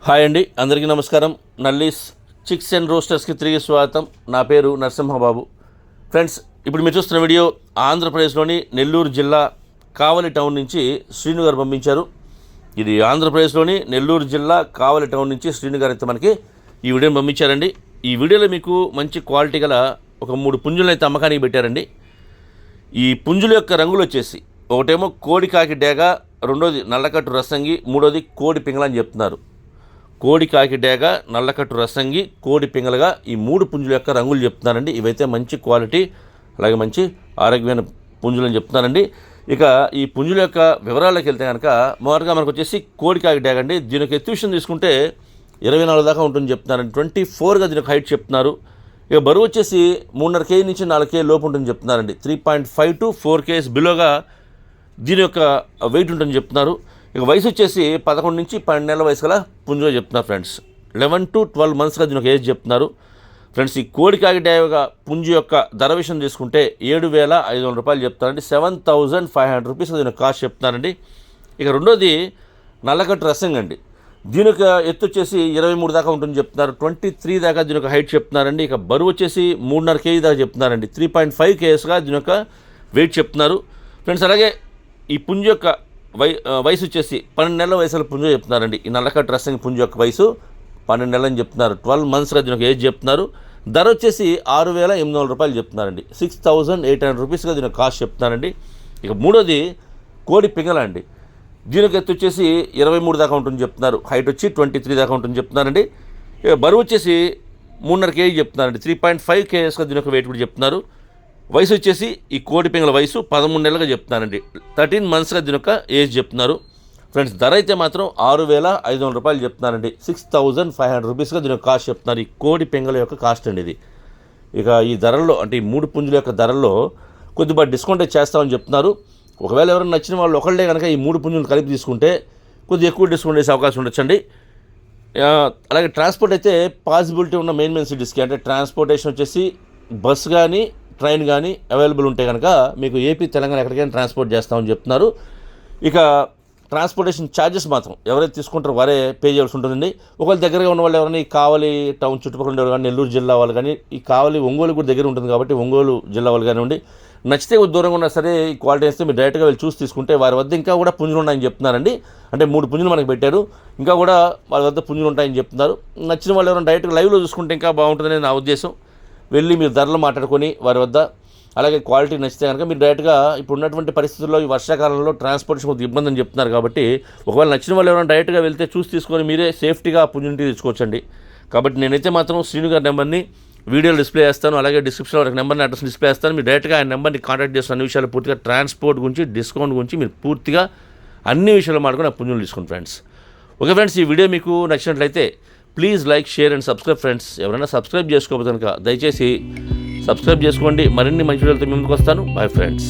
Hi అండి, అందరికీ నమస్కారం. నల్లీస్ చిక్స్ అండ్ రోస్టర్స్కి తిరిగి స్వాగతం. నా పేరు నరసింహబాబు. ఫ్రెండ్స్, ఇప్పుడు మీరు చూస్తున్న వీడియో ఆంధ్రప్రదేశ్లోని నెల్లూరు జిల్లా కావలి టౌన్ నుంచి శ్రీను గారు పంపించారు. ఇది ఆంధ్రప్రదేశ్లోని నెల్లూరు జిల్లా కావలి టౌన్ నుంచి శ్రీను గారు అయితే మనకి ఈ వీడియోని పంపించారండి. ఈ వీడియోలో మీకు మంచి క్వాలిటీ గల ఒక 3 పుంజులను అయితే అమ్మకానికి పెట్టారండి. ఈ పుంజుల యొక్క రంగులు వచ్చేసి ఒకటేమో కోడి కాకి డేగ, రెండోది నల్లకట్టు రసంగి, మూడోది కోడి పింగళ అని చెప్తున్నారు. కోడి కాకి డేగ, నల్లకట్టు రసంగి, కోడి పింగళగా ఈ 3 పుంజుల యొక్క రంగులు చెప్తున్నారండి. ఇవైతే మంచి క్వాలిటీ, అలాగే మంచి ఆరోగ్యమైన పుంజులు అని చెప్తున్నారండి. ఇక ఈ పుంజుల యొక్క వివరాల్లోకి వెళ్తే కనుక మొదటగా మనకు వచ్చేసి కోడి కాకి డేగ అండి. దీని యొక్క ఎత్తువిషయం తీసుకుంటే 24 దాకా ఉంటుంది చెప్తున్నారండి. 24గా దీని యొక్క హైట్ చెప్తున్నారు. ఇక బరువు వచ్చేసి 3.5 kg నుంచి 4 kg లోపు ఉంటుంది చెప్తున్నారండి. 3.5 to 4 kgs బిలోగా దీని యొక్క వెయిట్ ఉంటుందని చెప్తున్నారు. ఇక వయసు వచ్చేసి 11 నుంచి 12 నెలల వయసు గల పుంజుగా చెప్తున్నారు ఫ్రెండ్స్. 11 to 12 monthsగా దీని ఒక ఏజ్ చెప్తున్నారు ఫ్రెండ్స్. ఈ కోడి కాకి డేగ పుంజు యొక్క ధర విషయం తీసుకుంటే 7,500 రూపాయలు చెప్తారండి. 7,500 రూపీస్ దీని కాస్ట్ చెప్తున్నారండి. ఇక రెండోది నల్లకట్టు రసంగి అండి. దీని యొక్క ఎత్తు వచ్చేసి 23 దాకా ఉంటుంది చెప్తున్నారు. 23 దాకా దీని యొక్క హైట్ చెప్తున్నారండి. ఇక బరువు వచ్చేసి 3.5 kg దాకా చెప్తున్నారండి. 3.5 kgsగా దీని యొక్క వెయిట్ చెప్తున్నారు ఫ్రెండ్స్. అలాగే ఈ పుంజు యొక్క వయసు వచ్చేసి 12 నెలల వయసులో పుంజు చెప్తున్నారండి. ఈ నల్లకట్టు రసంగి పుంజు యొక్క వయసు 12 నెలలు అని చెప్తున్నారు. 12 monthsగా దీని ఒక ఏజ్ చెప్తున్నారు. ధర వచ్చేసి 6,800 రూపాయలు చెప్తున్నారండి. 6,800 రూపీస్గా దీని కాస్ట్ చెప్తున్నారండి. ఇక మూడోది కోడి పింగళ అండి. దీనికి ఎత్తు వచ్చేసి 23 దాకా ఉంటుంది చెప్తున్నారు. హైట్ వచ్చి 23 దాకా ఉంటుంది చెప్తున్నారండి. ఇక బరువు వచ్చేసి 3.5 kg చెప్తున్నారండి. 3.5 kgsగా దీని యొక్క వెయిట్ కూడా చెప్తున్నారు. వయసు వచ్చేసి ఈ కోడి పింగళ వయసు 13 నెలలుగా చెప్తున్నారండి. 13 monthsగా దీని యొక్క ఏజ్ చెప్తున్నారు ఫ్రెండ్స్. ధర అయితే మాత్రం 6,500 రూపాయలు చెప్తున్నారండి. 6,500 రూపీస్గా దీని యొక్క కాస్ట్ చెప్తున్నారు. ఈ కోడి పింగళ యొక్క కాస్ట్ అండి ఇది. ఇక ఈ ధరల్లో అంటే ఈ 3 పుంజుల యొక్క ధరల్లో కొద్దిగా డిస్కౌంట్ చేస్తామని చెప్తున్నారు. ఒకవేళ ఎవరైనా నచ్చిన వాళ్ళు ఒకళ్ళే కనుక ఈ 3 పుంజులు కలిపి తీసుకుంటే కొద్దిగా ఎక్కువ డిస్కౌంట్ చేసే అవకాశం ఉండొచ్చండి. అలాగే ట్రాన్స్పోర్ట్ అయితే పాసిబిలిటీ ఉన్న మెయిన్ సిటీస్కి అంటే ట్రాన్స్పోర్టేషన్ వచ్చేసి బస్ కానీ ట్రైన్ కానీ అవైలబుల్ ఉంటే కనుక మీకు ఏపీ తెలంగాణ ఎక్కడికైనా ట్రాన్స్పోర్ట్ చేస్తామని చెప్తున్నారు. ఇక ట్రాన్స్పోర్టేషన్ ఛార్జెస్ మాత్రం ఎవరైతే తీసుకుంటారో వారే పే చేయాల్సి ఉంటుందండి. ఒకవేళ దగ్గరగా ఉన్న వాళ్ళు ఎవరైనా ఈ కావలి టౌన్ చుట్టుపక్కల ఉండేవాళ్ళు కానీ నెల్లూరు జిల్లా వాళ్ళు కానీ ఈ కావలి ఒంగోలు కూడా దగ్గర ఉంటుంది కాబట్టి ఒంగోలు జిల్లా వాళ్ళు కానివ్వండి, నచ్చితే దూరంగా ఉన్నా సరే ఈ క్వాలిటీ వేస్తే మీరు డైరెక్ట్గా వెళ్ళి చూసి తీసుకుంటే వారి వద్ద ఇంకా కూడా పుంజులు ఉన్నాయని చెప్తున్నారండి. అంటే 3 పుంజులు మనకు పెట్టారు, ఇంకా కూడా వాళ్ళ వద్ద పుంజులు ఉంటాయని చెప్తున్నారు. నచ్చిన వాళ్ళు ఎవరైనా డైరెక్ట్గా లైవ్లో చూసుకుంటే ఇంకా బాగుంటుందని నా ఉద్దేశం. వెళ్ళి మీరు ధరలు మాట్లాడుకొని వారి వద్ద అలాగే క్వాలిటీ నచ్చితే కనుక మీరు డైరెక్ట్గా ఇప్పుడు ఉన్నటువంటి పరిస్థితుల్లో ఈ వర్షాకాలంలో ట్రాన్స్పోర్టేషన్ కొద్దిగా ఇబ్బంది అని చెప్తున్నారు కాబట్టి ఒకవేళ నచ్చిన వాళ్ళు ఎవరైనా డైరెక్ట్గా వెళ్తే చూసి తీసుకొని మీరే సేఫ్టీగా పుంజుని తెచ్చుకోవచ్చండి. కాబట్టి నేనైతే మాత్రం శ్రీను గారి నెంబర్ని వీడియోలో డిస్ప్లే చేస్తాను, అలాగే డిస్క్రిప్షన్లో ఒక నెంబర్ని అడ్రస్ డిస్ప్లే చేస్తాను. మీరు డైరెక్ట్గా ఆయన నెంబర్ని కాంటాక్ట్ చేస్తున్న అన్ని విషయాలు పూర్తిగా ట్రాన్స్పోర్ట్ గురించి డిస్కౌంట్ గురించి మీరు పూర్తిగా అన్ని విషయాలు మాట్లాడుకుని ఆ పుంజులు తీసుకోండి ఫ్రెండ్స్. ఓకే ఫ్రెండ్స్, ఈ వీడియో మీకు నచ్చినట్లయితే please like, share and subscribe friends. ఎవరైనా సబ్స్క్రైబ్ చేసుకోకపోతే కనుక దయచేసి సబ్స్క్రైబ్ చేసుకోండి. మరిన్ని మంచి వీడియోలతో ముందుకు వస్తాను. Bye friends.